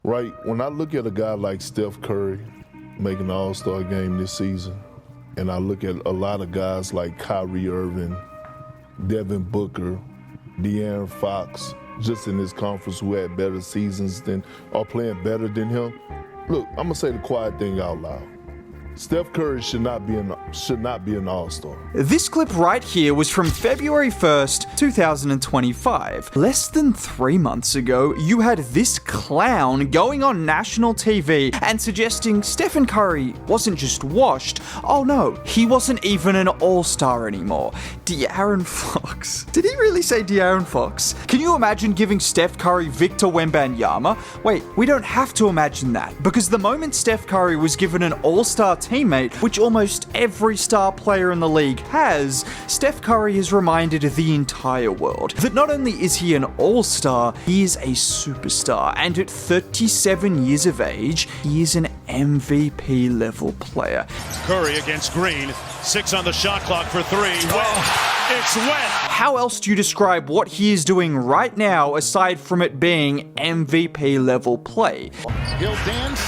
Right, when I look at a guy like Steph Curry making the All-Star game this season, and I look at a lot of guys like Kyrie Irving, Devin Booker, De'Aaron Fox, just in this conference who had better seasons than, or playing better than him. Look, I'm gonna say the quiet thing out loud. Steph Curry should not be an All-Star. This clip right here was from February 1st, 2025. Less than 3 months ago, you had this clown going on national TV and suggesting Stephen Curry wasn't just washed. Oh no, he wasn't even an All-Star anymore. De'Aaron Fox. Did he really say De'Aaron Fox? Can you imagine giving Steph Curry Victor Wembanyama? Wait, we don't have to imagine that, because the moment Steph Curry was given an All-Star teammate, which almost every star player in the league has, Steph Curry has reminded the entire world that not only is he an all-star, he is a superstar, and at 37 years of age, he is an MVP level player. Curry against Green, 6 on the shot clock for 3. It's wet. How else do you describe what he is doing right now aside from it being MVP level play? He'll dance.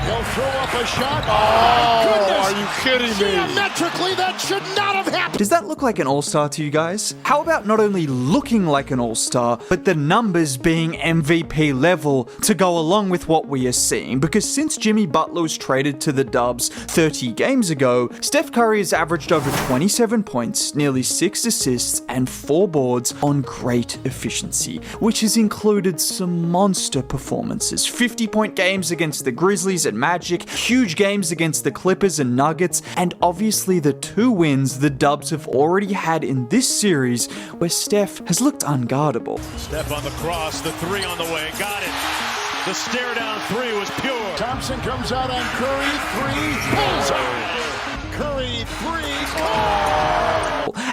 He'll throw up a shot. Oh, goodness. Are you kidding me? Geometrically, that should not have happened. Does that look like an all-star to you guys? How about not only looking like an all-star, but the numbers being MVP level to go along with what we are seeing? Because since Jimmy Butler was traded to the Dubs 30 games ago, Steph Curry has averaged over 27 points, nearly 6 assists, and 4 boards on great efficiency, which has included some monster performances. 50-point games against the Grizzlies and Magic, huge games against the Clippers and Nuggets, and obviously the 2 wins the Dubs have already had in this series where Steph has looked unguardable. Steph on the cross, the 3 on the way, got it. The stare down 3 was pure. Thompson comes out on Curry, 3, pulls up. Curry, 3,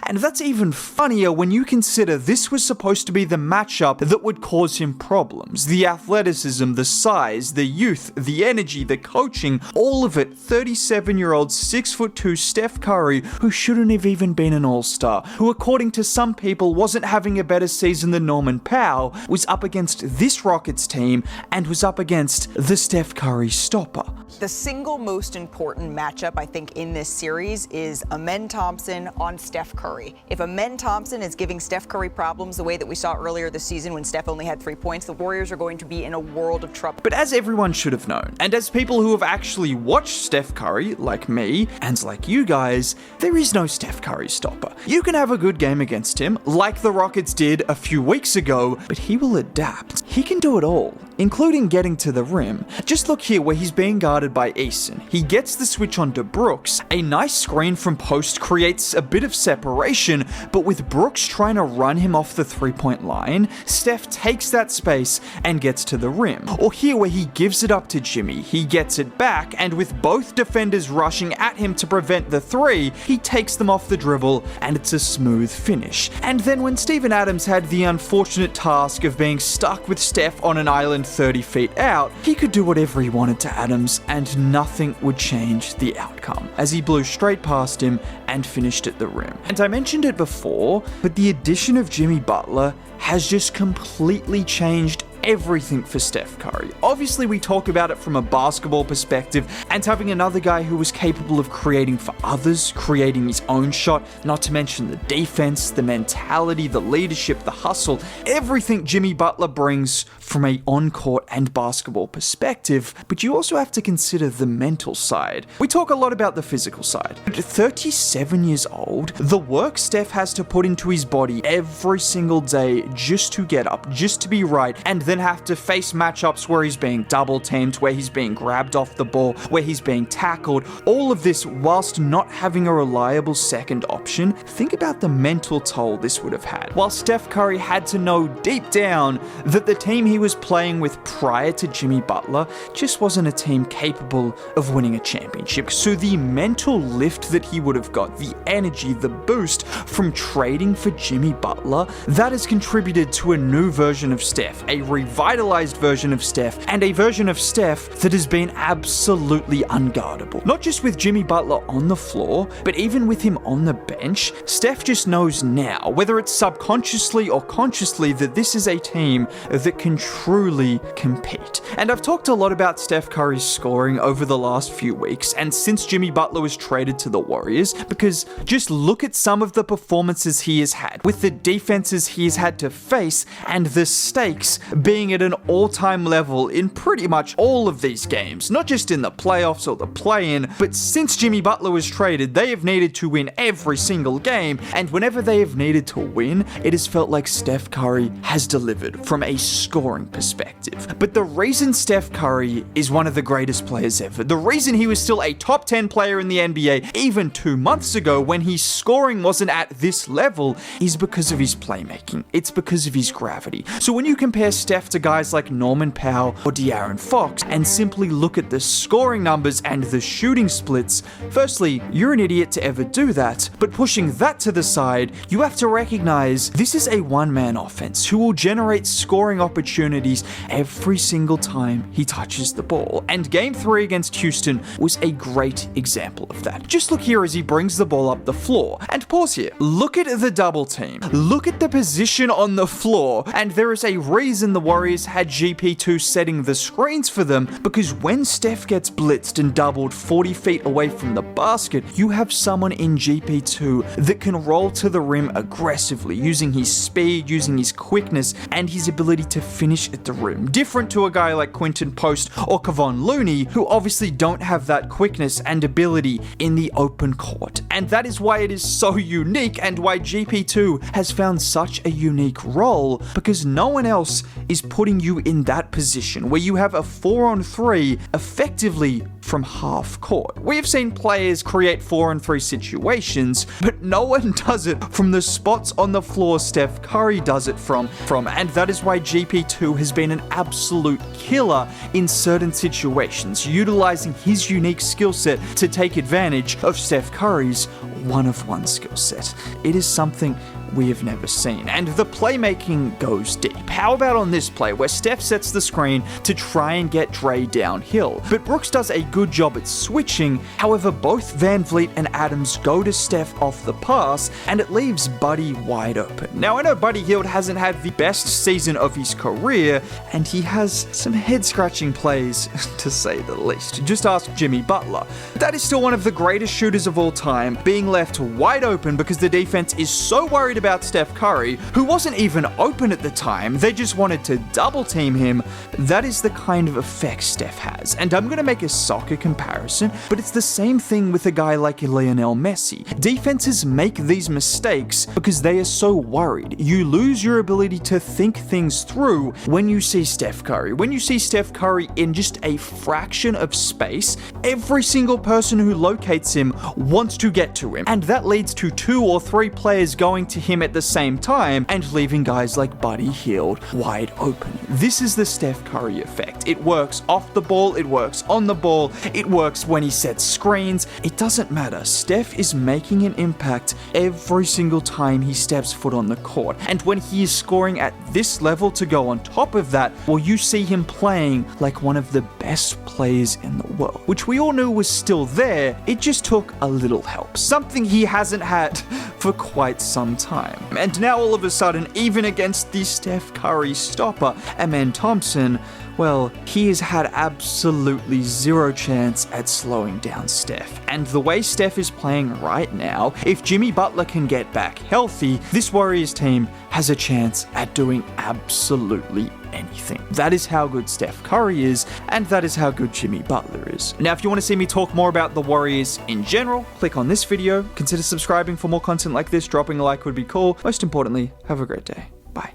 And that's even funnier when you consider this was supposed to be the matchup that would cause him problems. The athleticism, the size, the youth, the energy, the coaching, all of it. 37-year-old 6'2" Steph Curry, who shouldn't have even been an all-star, who according to some people wasn't having a better season than Norman Powell, was up against this Rockets team and was up against the Steph Curry stopper. The single most important matchup, I think, in this series is Amen Thompson on Steph Curry. If Amen Thompson is giving Steph Curry problems the way that we saw earlier this season when Steph only had 3 points, the Warriors are going to be in a world of trouble. But as everyone should have known, and as people who have actually watched Steph Curry, like me, and like you guys, there is no Steph Curry stopper. You can have a good game against him, like the Rockets did a few weeks ago, but he will adapt. He can do it all, including getting to the rim. Just look here where he's being guarded by Eason. He gets the switch onto Brooks. A nice screen from post creates a bit of separation, but with Brooks trying to run him off the 3-point line, Steph takes that space and gets to the rim. Or here where he gives it up to Jimmy. He gets it back, and with both defenders rushing at him to prevent the 3, he takes them off the dribble, and it's a smooth finish. And then when Steven Adams had the unfortunate task of being stuck with Steph on an island 30 feet out, he could do whatever he wanted to Adams, and nothing would change the outcome, as he blew straight past him and finished at the rim. And I mentioned it before, but the addition of Jimmy Butler has just completely changed everything for Steph Curry. Obviously, we talk about it from a basketball perspective, and having another guy who was capable of creating for others, creating his own shot, not to mention the defense, the mentality, the leadership, the hustle, everything Jimmy Butler brings from a on-court and basketball perspective. But you also have to consider the mental side. We talk a lot about the physical side. At 37 years old, the work Steph has to put into his body every single day just to get up, just to be right, and then have to face matchups where he's being double teamed, where he's being grabbed off the ball, where he's being tackled, all of this whilst not having a reliable second option. Think about the mental toll this would have had. While Steph Curry had to know deep down that the team he was playing with prior to Jimmy Butler just wasn't a team capable of winning a championship. So the mental lift that he would have got, the energy, the boost from trading for Jimmy Butler, that has contributed to a new version of Steph, a revitalized version of Steph, and a version of Steph that has been absolutely unguardable. Not just with Jimmy Butler on the floor, but even with him on the bench, Steph just knows now, whether it's subconsciously or consciously, that this is a team that can truly compete. And I've talked a lot about Steph Curry's scoring over the last few weeks, and since Jimmy Butler was traded to the Warriors, because just look at some of the performances he has had, with the defenses he has had to face, and the stakes being at an all-time level in pretty much all of these games, not just in the playoffs or the play-in, but since Jimmy Butler was traded, they have needed to win every single game, and whenever they have needed to win, it has felt like Steph Curry has delivered from a scoring perspective. But the reason Steph Curry is one of the greatest players ever, the reason he was still a top 10 player in the NBA even 2 months ago when his scoring wasn't at this level, is because of his playmaking. It's because of his gravity. So when you compare Steph to guys like Norman Powell or De'Aaron Fox and simply look at the scoring numbers and the shooting splits, firstly, you're an idiot to ever do that, but pushing that to the side, you have to recognize this is a one-man offense who will generate scoring opportunities every single time he touches the ball. And Game 3 against Houston was a great example of that. Just look here as he brings the ball up the floor. And pause here. Look at the double team. Look at the position on the floor. And there is a reason the Warriors had GP2 setting the screens for them, because when Steph gets blitzed and doubled 40 feet away from the basket, you have someone in GP2 that can roll to the rim aggressively, using his speed, using his quickness, and his ability to finish at the rim. Different to a guy like Quinton Post or Kevon Looney, who obviously don't have that quickness and ability in the open court. And that is why it is so unique, and why GP2 has found such a unique role, because no one else is putting you in that position where you have a 4-on-3 effectively from half court. We have seen players create 4-on-3 situations, but no one does it from the spots on the floor Steph Curry does it from, and that is why GP2 has been an absolute killer in certain situations, utilizing his unique skill set to take advantage of Steph Curry's one-of-one skill set. It is something we have never seen, and the playmaking goes deep. How about on this play where Steph sets the screen to try and get Dre downhill, but Brooks does a good job at switching. However, both Van Vliet and Adams go to Steph off the pass, and it leaves Buddy wide open. Now, I know Buddy Hield hasn't had the best season of his career, and he has some head-scratching plays, to say the least. Just ask Jimmy Butler. That is still one of the greatest shooters of all time, being left wide open because the defense is so worried about Steph Curry, who wasn't even open at the time, they just wanted to double team him. That is the kind of effect Steph has. And I'm going to make a soccer comparison, but it's the same thing with a guy like Lionel Messi. Defenses make these mistakes because they are so worried. You lose your ability to think things through when you see Steph Curry. When you see Steph Curry in just a fraction of space, every single person who locates him wants to get to him. And that leads to 2 or 3 players going to him at the same time and leaving guys like Buddy Hield wide open. This is the Steph Curry effect. It works off the ball, it works on the ball, it works when he sets screens. It doesn't matter. Steph is making an impact every single time he steps foot on the court. And when he is scoring at this level to go on top of that, well, you see him playing like one of the best players in the world, which we all knew was still there. It just took a little help. Something he hasn't had for quite some time. And now all of a sudden, even against the Steph Curry stopper, Amen Thompson, well, he has had absolutely zero chance at slowing down Steph. And the way Steph is playing right now, if Jimmy Butler can get back healthy, this Warriors team has a chance at doing absolutely anything. That is how good Steph Curry is, and that is how good Jimmy Butler is. Now, if you want to see me talk more about the Warriors in general, click on this video, consider subscribing for more content like this, dropping a like would be cool. Most importantly, have a great day. Bye.